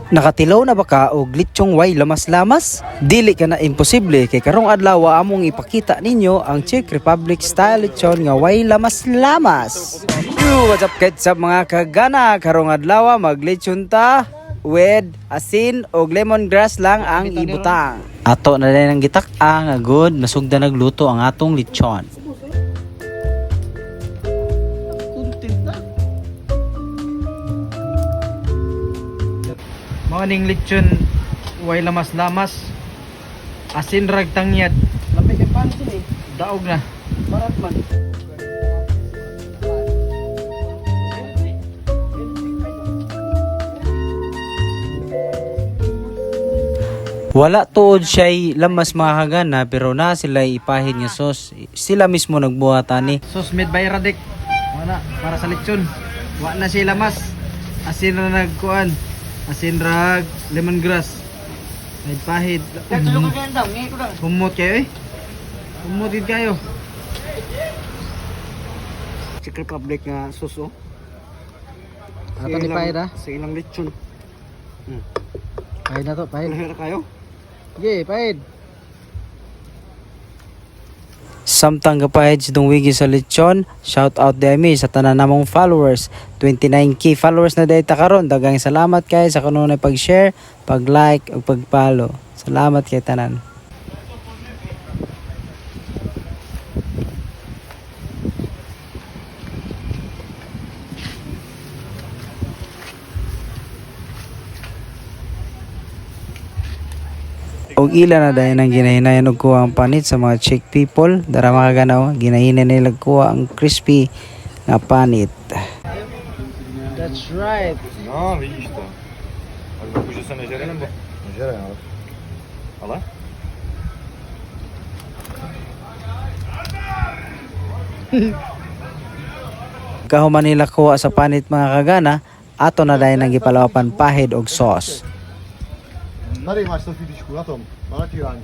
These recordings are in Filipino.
Nakatilaw na ba ka og lechong way lamas-lamas? Dili ka na imposible kay karong adlaw among ipakita ninyo ang Czech Republic style lechon nga way lamas-lamas. What's up kids sa mga kagana? Karong adlaw maglechon ta with asin og lemongrass lang ang ibutang. Ato na din ang gitak-a nga good nasugda nagluto ang atong lechon. Morning lechon way lamas-lamas asin rag tangyad lamay kay pansin daog na barat man wala tuod siya'y lamas mga kagana pero na sila ipahin nga sauce sila mismo nagbuhat ani sauce made by Radek wala para sa lechon wala na siya lamas asin na nagkuan asin rag, lemongrass. Ay pahid. Humot kayo eh. Humotid kayo. Czech Republic nga suso. Ato ni pahid ha? Sa ilang lechon. Pahid na to, pahid. Lahir kayo? Okay, pahid. Samtang kapahid si itong wigi sa lechon, shout out demi sa tanan namong followers. 29k followers na dahil karon. Dagang salamat kay sa kanunay pag-share, pag-like, ug pag-follow. Salamat kay tanan. Og ila na dahil ang ginahinayan og kuha ang panit sa mga Czech people. Dara mga kaganaw, ginahinan nila kuha ang crispy nga panit. That's right. No, vidíš to. Tak dokud, že se nežere nebo? Nežere, ale? Kahuman nila kuha sa panit mga kagana, ato na dahil ang gipalawapan pahid og sauce. Tady máš selfiečku na tom, na natírání.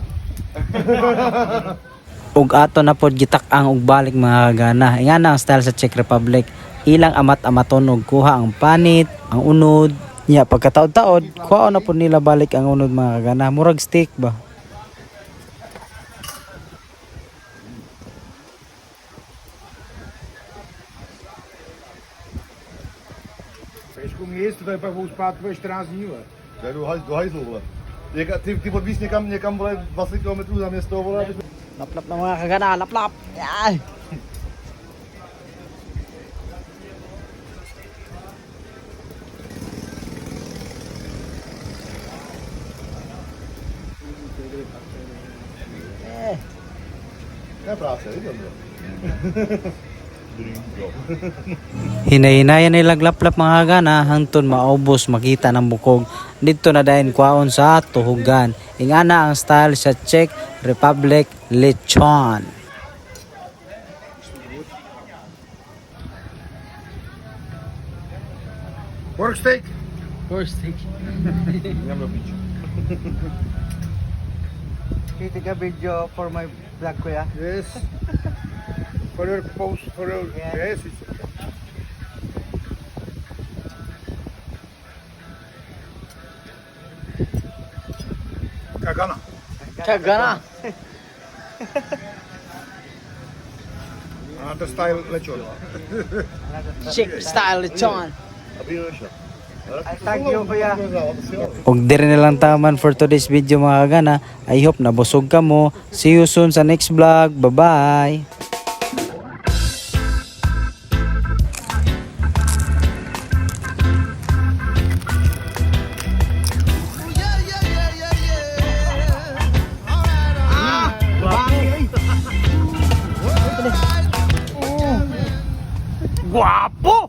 Ug ato na pod gitak-ang og balik mga kagana. Ingana ang style sa Czech Republic. Ilang amat-amaton og kuha ang panit, ang unod. Nya pagkataod-taod, kuha na pod nila balik ang unod mga kagana. Murag steak ba? Trošku mi jest, to je pak budou spát 14 dní, vole. To je do hajzlu, vole. Ty odvíš někam, vole, 20 km za město, vole. Laplap na mga kagana, laplap. Ay. To je práce, vidím to. Hinay-hinayan nila laplap mga kagana hangtod maubos makita ng bukog. Dito na dahil kwaon sa tuhugan. Ingana ang style sa Czech Republic lechon. Pork steak. Pork steak. Jdem do píče. Take a video for my vlog kuya. Yes. For your post, for your... Yes. Kagana. Kagana. Another style lechon. Czech style lechon. Thank you, kuya. Og dire na lang taman for today's video mga kagana. I hope nabusog ka mo. See you soon sa next vlog. Bye-bye. Guapo!